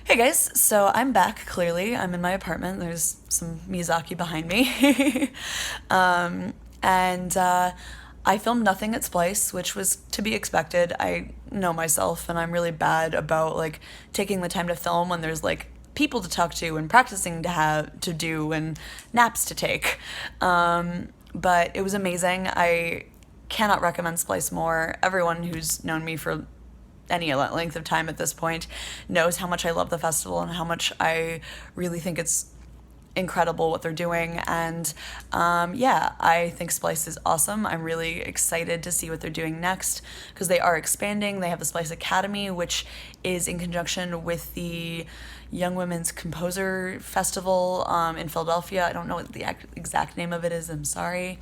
Hey guys, so I'm back, clearly. I'm in my apartment. There's some Miyazaki behind me. and I filmed nothing at Splice, which was to be expected. I know myself, and I'm really bad about like taking the time to film when there's like people to talk to and practicing to do and naps to take. But it was amazing. I cannot recommend Splice more. Everyone who's known me for any length of time at this point knows how much I love the festival and how much I really think it's incredible what they're doing. And yeah, I think Splice is awesome. I'm really excited to see what they're doing next because they are expanding. They have the Splice Academy, which is in conjunction with the Young Women's Composer Festival in Philadelphia. I don't know what the exact name of it is. I'm sorry.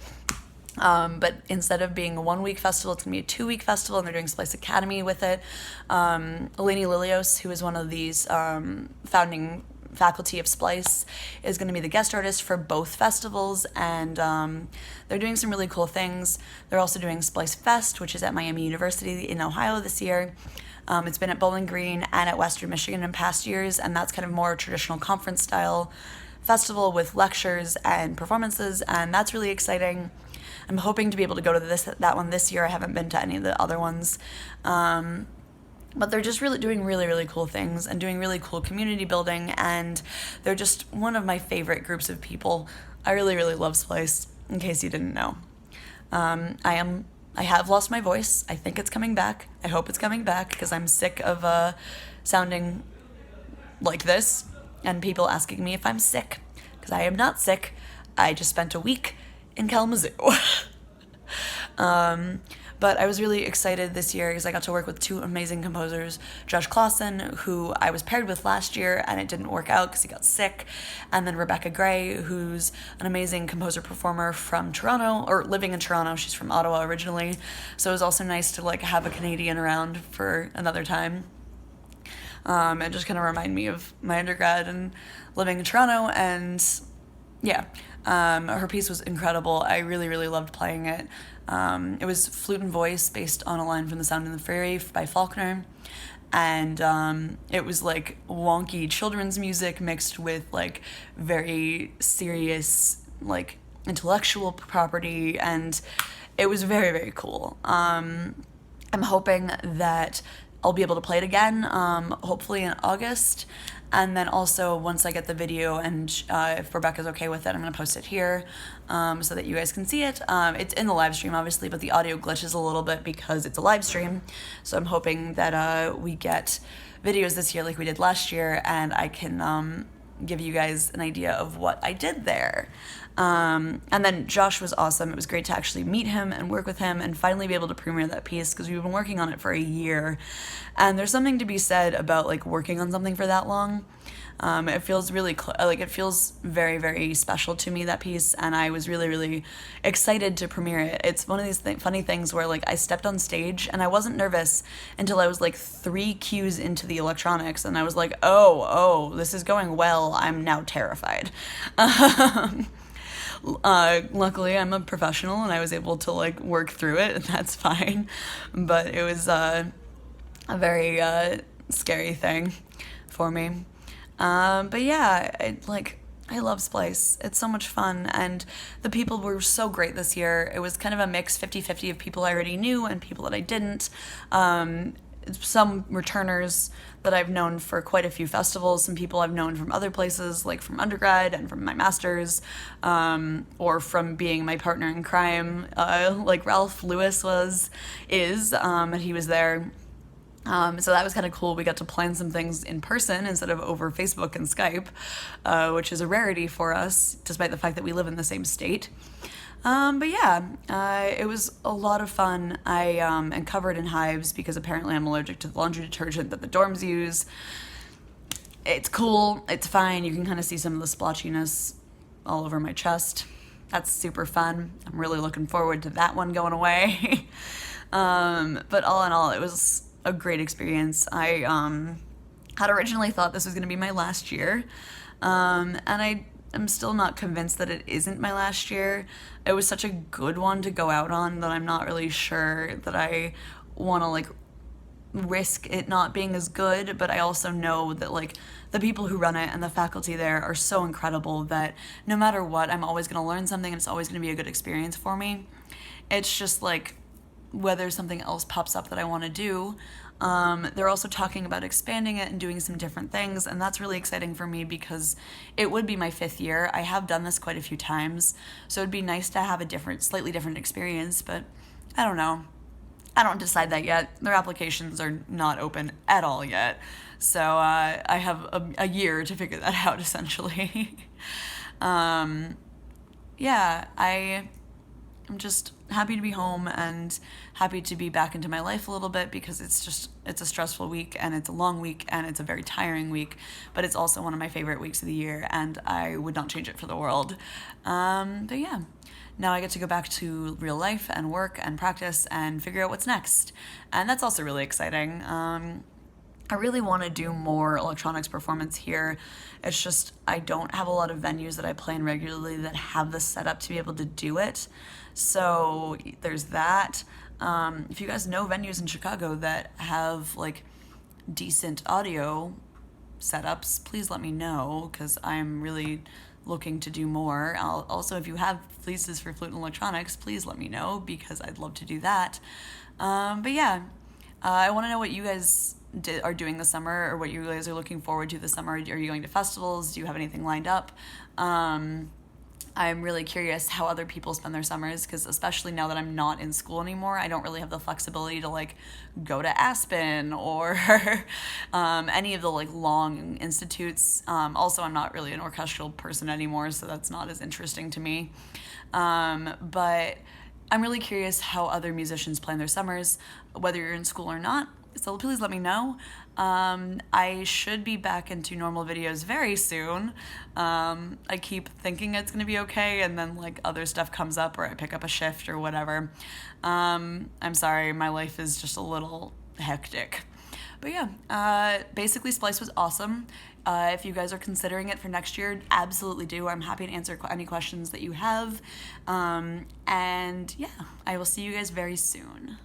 But instead of being a 1 week festival, it's going to be a 2 week festival, and they're doing Splice Academy with it. Eleni Lilios, who is one of these founding faculty of Splice, is going to be the guest artist for both festivals, and they're doing some really cool things. They're also doing Splice Fest, which is at Miami University in Ohio this year. It's been at Bowling Green and at Western Michigan in past years, and that's kind of more traditional conference style festival with lectures and performances, and that's really exciting. I'm hoping to be able to go to that one this year. I haven't been to any of the other ones. But they're just really doing really cool things and doing really cool community building, and they're just one of my favorite groups of people. I really love Splice, in case you didn't know. I have lost my voice. I think it's coming back. I hope it's coming back because I'm sick of sounding like this and people asking me if I'm sick, because I am not sick. I just spent a week in Kalamazoo. But I was really excited this year because I got to work with two amazing composers, Josh Clausen, who I was paired with last year and it didn't work out because he got sick, and then Rebecca Gray, who's an amazing composer-performer from Toronto, or living in Toronto. She's from Ottawa originally, so it was also nice to like have a Canadian around for another time. It just kind of reminded me of my undergrad and living in Toronto, and yeah. Her piece was incredible. I really loved playing it. It was flute and voice based on a line from The Sound and the Fury by Faulkner. And it was like wonky children's music mixed with like very serious, like intellectual property. And it was very cool. I'm hoping that I'll be able to play it again, hopefully in August. And then also, once I get the video and if Rebecca's okay with it, I'm going to post it here so that you guys can see it. It's in the live stream, obviously, but the audio glitches a little bit because it's a live stream. So I'm hoping that we get videos this year like we did last year, and I can give you guys an idea of what I did there. And then Josh was awesome. It was great to actually meet him and work with him and finally be able to premiere that piece because we've been working on it for a year. And there's something to be said about like working on something for that long. It feels really it feels very special to me, that piece, and I was really excited to premiere it. It's one of these funny things where like I stepped on stage and I wasn't nervous until I was like 3 cues into the electronics, and I was like, oh, this is going well. I'm now terrified. Luckily, I'm a professional and I was able to like work through it, and that's fine. But it was a very scary thing for me. But yeah, I love Splice. It's so much fun, and the people were so great this year. It was kind of a mix, 50-50 of people I already knew and people that I didn't. Some returners that I've known for quite a few festivals, some people I've known from other places, like from undergrad and from my master's, or from being my partner in crime, like Ralph Lewis and he was there. So that was kind of cool. We got to plan some things in person instead of over Facebook and Skype, which is a rarity for us, despite the fact that we live in the same state. But yeah, it was a lot of fun. I am covered in hives because apparently I'm allergic to the laundry detergent that the dorms use. It's cool. It's fine. You can kind of see some of the splotchiness all over my chest. That's super fun. I'm really looking forward to that one going away. But all in all, it was a great experience. I had originally thought this was going to be my last year, and I'm still not convinced that it isn't my last year. It was such a good one to go out on that I'm not really sure that I want to like risk it not being as good, but I also know that like the people who run it and the faculty there are so incredible that no matter what, I'm always going to learn something and it's always going to be a good experience for me. It's just like whether something else pops up that I want to do. They're also talking about expanding it and doing some different things, and that's really exciting for me because it would be my 5th year. I have done this quite a few times, so it'd be nice to have a different, slightly different experience, but I don't know. I don't decide that yet. Their applications are not open at all yet, so I have a year to figure that out, essentially. um, yeah, I'm just happy to be home and happy to be back into my life a little bit because it's a stressful week and it's a long week and it's a very tiring week, but it's also one of my favorite weeks of the year and I would not change it for the world. But yeah, now I get to go back to real life and work and practice and figure out what's next. And that's also really exciting. I really want to do more electronics performance here. It's just I don't have a lot of venues that I play in regularly that have the setup to be able to do it. So there's that. If you guys know venues in Chicago that have like decent audio setups, please let me know because I'm really looking to do more. Also, if you have fleeces for flute and electronics, please let me know because I'd love to do that. But yeah, I want to know what you guys are doing this summer or what you guys are looking forward to this summer. Are you going to festivals? Do you have anything lined up? I'm really curious how other people spend their summers because especially now that I'm not in school anymore, I don't really have the flexibility to like go to Aspen or any of the like long institutes. Also, I'm not really an orchestral person anymore, so that's not as interesting to me. But I'm really curious how other musicians plan their summers, whether you're in school or not. So please let me know. I should be back into normal videos very soon. I keep thinking it's gonna be okay, and then like other stuff comes up, or I pick up a shift or whatever. I'm sorry, my life is just a little hectic. But yeah, basically Splice was awesome. If you guys are considering it for next year, absolutely do. I'm happy to answer any questions that you have. And yeah, I will see you guys very soon.